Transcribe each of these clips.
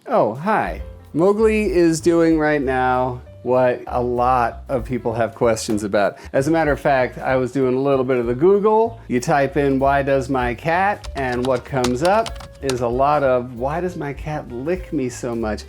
Oh, hi. Mowgli is doing right now what a lot of people have questions about. As a matter of fact, I was doing a little bit of the Google. You type in, why does my cat? And what comes up is a lot of, why does my cat lick me so much?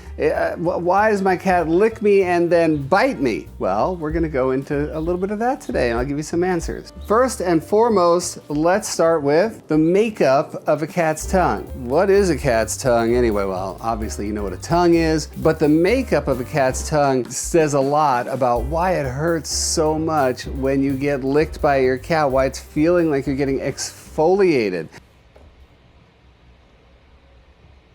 Why does my cat lick me and then bite me? Well, we're gonna go into a little bit of that today, and I'll give you some answers. First and foremost, let's start with the makeup of a cat's tongue. What is a cat's tongue anyway? Well, obviously you know what a tongue is, but the makeup of a cat's tongue says a lot about why it hurts so much when you get licked by your cat, why it's feeling like you're getting exfoliated.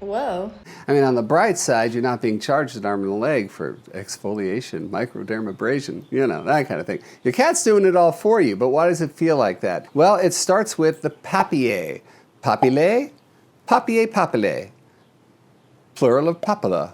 Whoa. I mean, on the bright side, you're not being charged an arm and a leg for exfoliation, microdermabrasion, you know, that kind of thing. Your cat's doing it all for you, but why does it feel like that? Well, it starts with the papillae. Papillae? Papillae, papillae. Plural of papilla.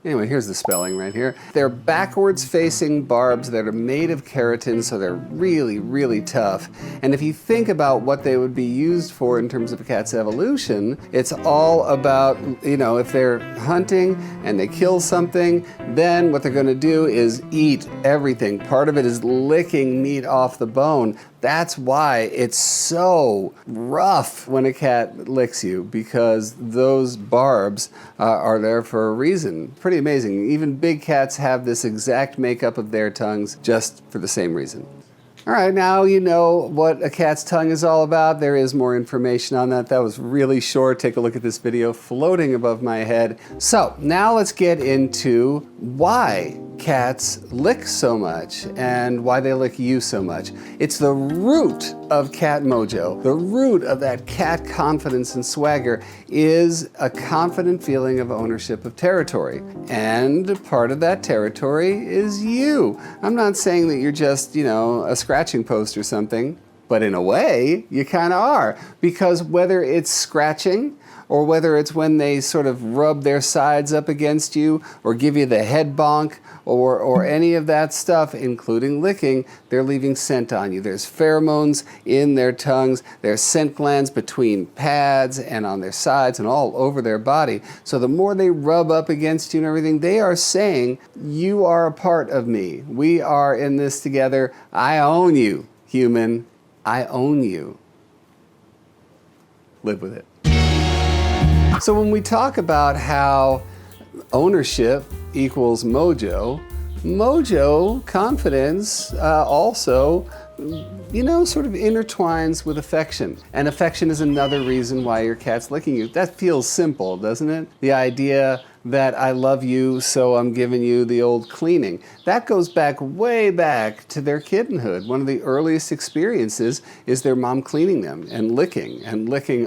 Anyway, here's the spelling right here. They're backwards facing barbs that are made of keratin, so they're really, really tough. And if you think about what they would be used for in terms of a cat's evolution, it's all about, you know, if they're hunting and they kill something, then what they're gonna do is eat everything. Part of it is licking meat off the bone. That's why it's so rough when a cat licks you, because those barbs are there for a reason. Pretty amazing. Even big cats have this exact makeup of their tongues just for the same reason. All right, now you know what a cat's tongue is all about. There is more information on that. That was really short. Take a look at this video floating above my head. So now let's get into why cats lick so much and why they lick you so much. It's the root of cat mojo. The root of that cat confidence and swagger is a confident feeling of ownership of territory. And part of that territory is you. I'm not saying that you're just, you know, a scratching post or something, but in a way, you kind of are. Because whether it's scratching, or whether it's when they sort of rub their sides up against you, or give you the head bonk, or any of that stuff, including licking, they're leaving scent on you. There's pheromones in their tongues, there's scent glands between pads and on their sides and all over their body. So the more they rub up against you and everything, they are saying, you are a part of me. We are in this together. I own you, human. I own you. Live with it. So when we talk about how ownership equals mojo, confidence also, you know, sort of intertwines with affection. And affection is another reason why your cat's licking you. That feels simple, doesn't it? The idea that I love you, so I'm giving you the old cleaning. That goes back way back to their kittenhood. One of the earliest experiences is their mom cleaning them and licking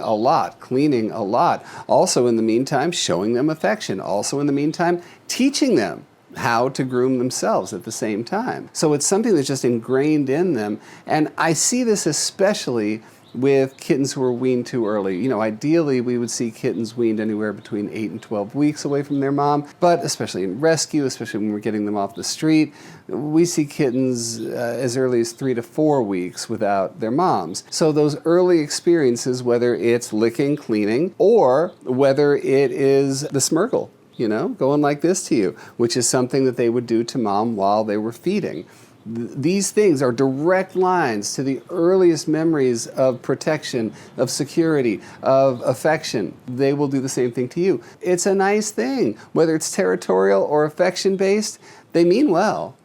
a lot, cleaning a lot. Also in the meantime, showing them affection. Also in the meantime, teaching them how to groom themselves at the same time. So it's something that's just ingrained in them. And I see this especially with kittens who are weaned too early. You know, ideally we would see kittens weaned anywhere between 8 and 12 weeks away from their mom, but especially in rescue, especially when we're getting them off the street, we see kittens as early as 3 to 4 weeks without their moms. So those early experiences, whether it's licking, cleaning, or whether it is the smurgle, you know, going like this to you, which is something that they would do to mom while they were feeding. These things are direct lines to the earliest memories of protection, of security, of affection. They will do the same thing to you. It's a nice thing. Whether it's territorial or affection-based, they mean well.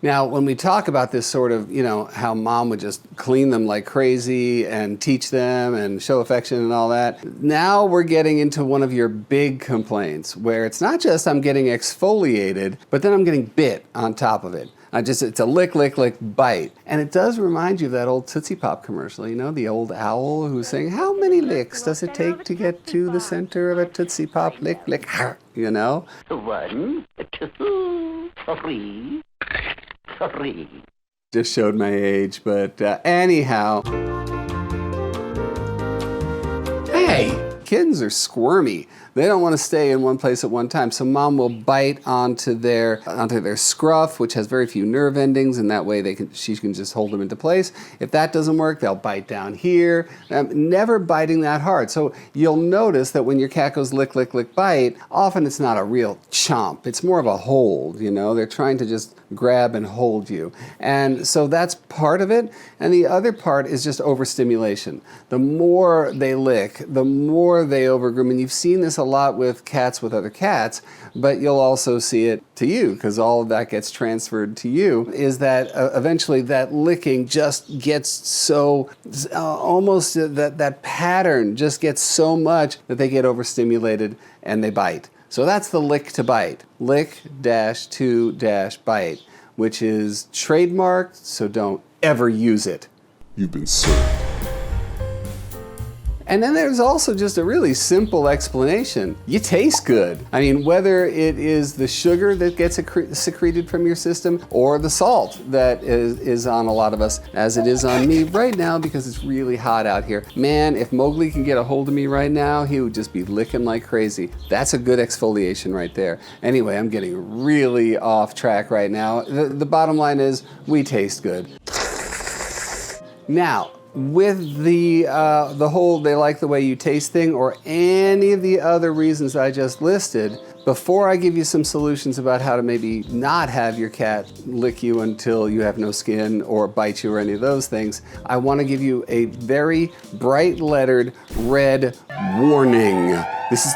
Now, when we talk about this sort of, you know, how mom would just clean them like crazy and teach them and show affection and all that, now we're getting into one of your big complaints where it's not just I'm getting exfoliated, but then I'm getting bit on top of it. It's a lick, lick, lick, bite. And it does remind you of that old Tootsie Pop commercial, you know, the old owl who's saying, how many licks does it take to get to the center of a Tootsie Pop? Lick, lick, you know? 1, 2, 3. Just showed my age, but anyhow. Hey, kittens are squirmy. They don't want to stay in one place at one time. So mom will bite onto their scruff, which has very few nerve endings, and that way she can just hold them into place. If that doesn't work, they'll bite down here. Never biting that hard. So you'll notice that when your cat goes lick, lick, lick, bite, often it's not a real chomp. It's more of a hold, you know. They're trying to just grab and hold you. And so that's part of it. And the other part is just overstimulation. The more they lick, the more they overgroom. And you've seen this a lot with cats with other cats, but you'll also see it to you because all of that gets transferred to you, is that eventually that licking just gets so, almost that pattern just gets so much that they get overstimulated and they bite. So that's the lick to bite. Lick-to-bite, which is trademarked, so don't ever use it. You've been served. And then there's also just a really simple explanation. You taste good. I mean, whether it is the sugar that gets secreted from your system or the salt that is on a lot of us, as it is on me right now because it's really hot out here. Man, if Mowgli can get a hold of me right now, he would just be licking like crazy. That's a good exfoliation right there. Anyway, I'm getting really off track right now. The bottom line is we taste good. Now, with the whole they like the way you taste thing or any of the other reasons I just listed, before I give you some solutions about how to maybe not have your cat lick you until you have no skin or bite you or any of those things, I want to give you a very bright lettered red warning. This is,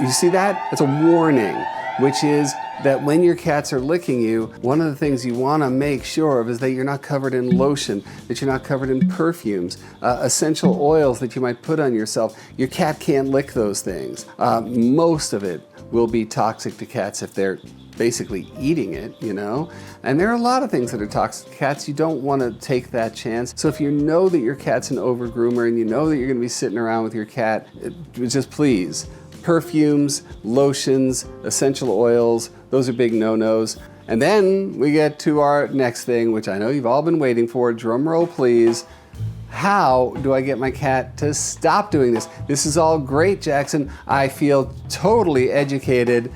you see that? It's a warning, which is that when your cats are licking you, one of the things you want to make sure of is that you're not covered in lotion, that you're not covered in perfumes, essential oils that you might put on yourself. Your cat can't lick those things. Most of it will be toxic to cats if they're basically eating it, you know? And there are a lot of things that are toxic to cats. You don't want to take that chance. So if you know that your cat's an overgroomer and you know that you're going to be sitting around with your cat, just please, perfumes, lotions, essential oils, those are big no-nos. And then we get to our next thing, which I know you've all been waiting for. Drum roll, please. How do I get my cat to stop doing this? This is all great, Jackson. I feel totally educated,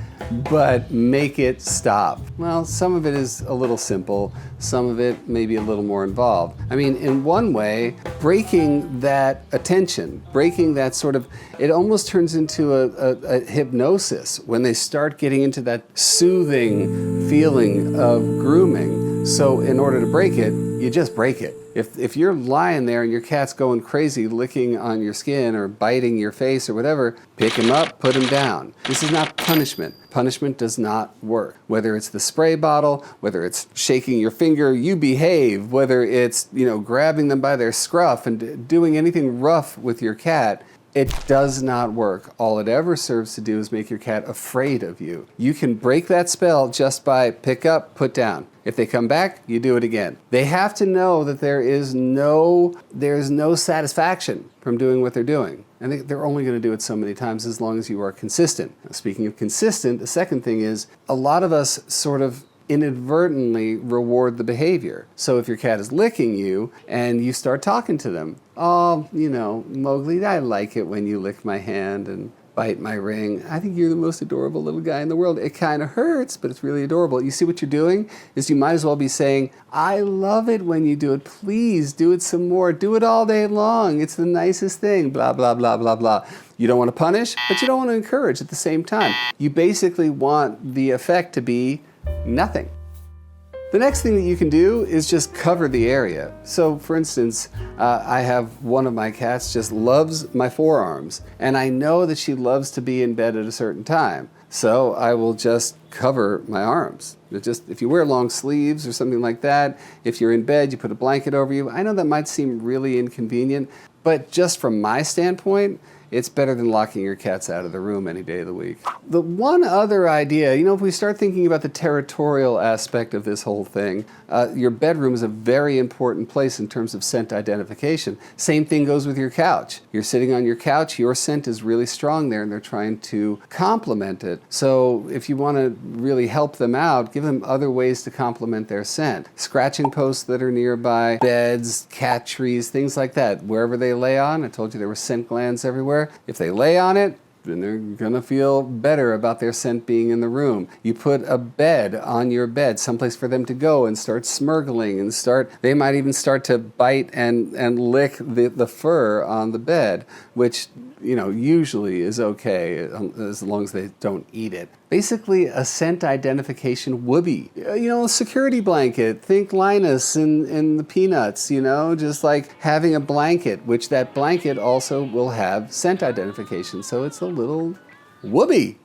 but make it stop. Well, some of it is a little simple. Some of it may be a little more involved. I mean, in one way, breaking that attention, breaking that sort of, it almost turns into a hypnosis when they start getting into that soothing feeling of grooming. So in order to break it, you just break it. If you're lying there and your cat's going crazy, licking on your skin or biting your face or whatever, pick him up, put him down. This is not punishment. Punishment does not work. Whether it's the spray bottle, whether it's shaking your finger, you behave, whether it's, you know, grabbing them by their scruff and doing anything rough with your cat, it does not work. All it ever serves to do is make your cat afraid of you. You can break that spell just by pick up, put down. If they come back, you do it again. They have to know that there's no satisfaction from doing what they're doing. And they're only going to do it so many times as long as you are consistent. Now, speaking of consistent, the second thing is a lot of us sort of inadvertently reward the behavior. So if your cat is licking you and you start talking to them, oh, you know, Mowgli, I like it when you lick my hand and bite my ring. I think you're the most adorable little guy in the world. It kind of hurts, but it's really adorable. You see what you're doing is you might as well be saying, I love it when you do it. Please do it some more. Do it all day long. It's the nicest thing. Blah, blah, blah, blah, blah. You don't want to punish, but you don't want to encourage at the same time. You basically want the effect to be nothing. The next thing that you can do is just cover the area. So for instance, I have one of my cats just loves my forearms, and I know that she loves to be in bed at a certain time. So I will just cover my arms. If you wear long sleeves or something like that, if you're in bed, you put a blanket over you. I know that might seem really inconvenient, but just from my standpoint, it's better than locking your cats out of the room any day of the week. The one other idea, you know, if we start thinking about the territorial aspect of this whole thing, your bedroom is a very important place in terms of scent identification. Same thing goes with your couch. You're sitting on your couch, your scent is really strong there and they're trying to complement it. So if you want to really help them out, give them other ways to complement their scent. Scratching posts that are nearby, beds, cat trees, things like that. Wherever they lay on, I told you there were scent glands everywhere. everywhere. If they lay on it, then they're gonna feel better about their scent being in the room. You put a bed on your bed, someplace for them to go and start smirgling and they might even start to bite and lick the fur on the bed, which, you know, usually is okay as long as they don't eat it. Basically, a scent identification whoopee. You know, a security blanket. Think Linus in the Peanuts, you know, just like having a blanket, which that blanket also will have scent identification. So it's a little whoopee.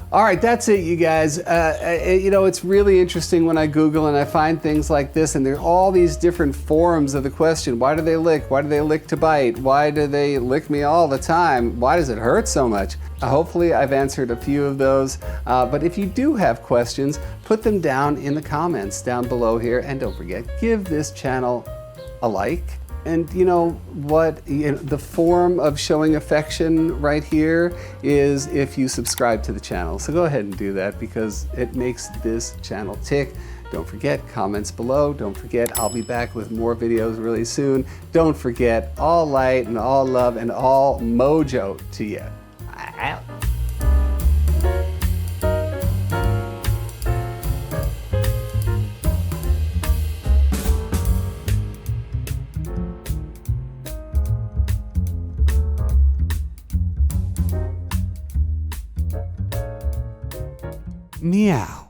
All right, that's it, you guys. You know, it's really interesting when I Google and I find things like this, and there are all these different forms of the question. Why do they lick? Why do they lick to bite? Why do they lick me all the time? Why does it hurt so much? Hopefully I've answered a few of those. But if you do have questions, put them down in the comments down below here. And don't forget, give this channel a like. And you know what? The form of showing affection right here is if you subscribe to the channel. So go ahead and do that because it makes this channel tick. Don't forget, comments below. Don't forget, I'll be back with more videos really soon. Don't forget, all light and all love and all mojo to you. Out. Meow.